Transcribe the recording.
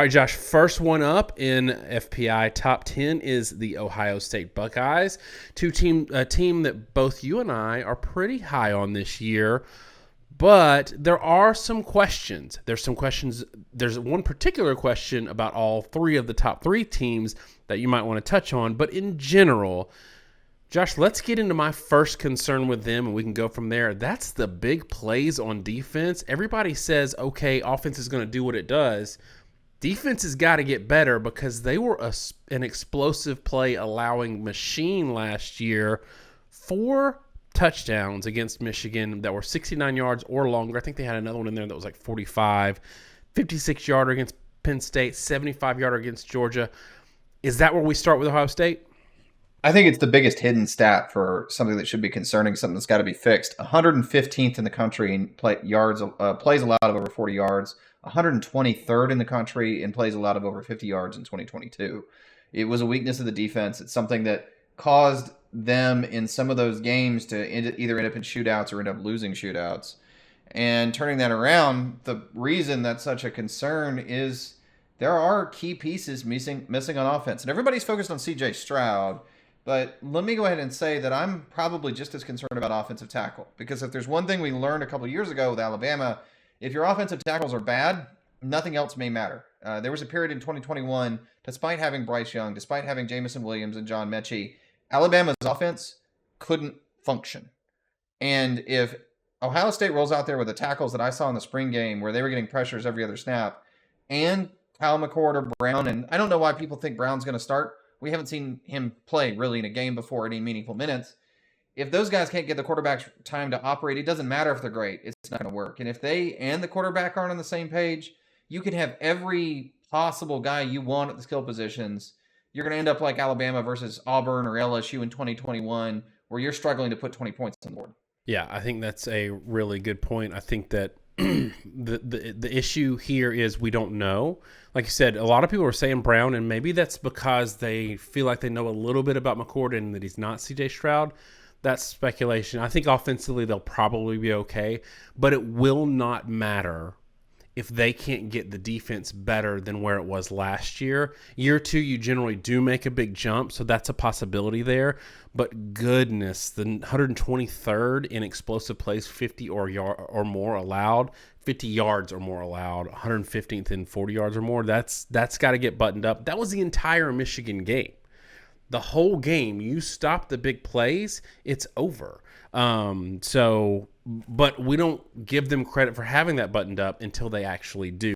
All right, Josh, first one up in FPI top 10 is the Ohio State Buckeyes, a team that both you and I are pretty high on this year. But there are some questions. There's one particular question about all three of the top three teams that you might want to touch on. But in general, Josh, let's get into my first concern with them, and we can go from there. That's the big plays on defense. Everybody says, okay, offense is going to do what it does. Defense has got to get better because they were an explosive play allowing machine last year. 4 touchdowns against Michigan that were 69 yards or longer. I think they had another one in there that was like 45. 56-yarder against Penn State, 75-yarder against Georgia. Is that where we start with Ohio State? I think it's the biggest hidden stat for something that should be concerning, something that's got to be fixed. 115th in the country in plays allowed of over 40 yards. 123rd in the country in plays allowed of over 50 yards in 2022. It was a weakness of the defense. It's something that caused them in some of those games to either end up in shootouts or end up losing shootouts. And turning that around, the reason that's such a concern is there are key pieces missing on offense. And everybody's focused on CJ Stroud, but let me go ahead and say that I'm probably just as concerned about offensive tackle. Because if there's one thing we learned a couple of years ago with Alabama, if your offensive tackles are bad, nothing else may matter. There was a period in 2021, despite having Bryce Young, despite having Jamison Williams and John Mechie, Alabama's offense couldn't function. And if Ohio State rolls out there with the tackles that I saw in the spring game where they were getting pressures every other snap, and Kyle McCord or Brown, and I don't know why people think Brown's going to start. We haven't seen him play really in a game before, any meaningful minutes. If those guys can't get the quarterback's time to operate, it doesn't matter if they're great. It's not going to work. And if they and the quarterback aren't on the same page, you can have every possible guy you want at the skill positions. You're going to end up like Alabama versus Auburn or LSU in 2021, where you're struggling to put 20 points on the board. Yeah, I think that's a really good point. I think that the issue here is we don't know. Like you said, a lot of people are saying Brown, and maybe that's because they feel like they know a little bit about McCord and that he's not CJ Stroud. That's speculation. I think offensively they'll probably be okay, but it will not matter if they can't get the defense better than where it was last year. Year 2, you generally do make a big jump, so that's a possibility there. But goodness, the 123rd in explosive plays, 50 or more allowed, 50 yards or more allowed, 115th in 40 yards or more, that's got to get buttoned up. That was the entire Michigan game. The whole game, you stop the big plays, it's over. But we don't give them credit for having that buttoned up until they actually do.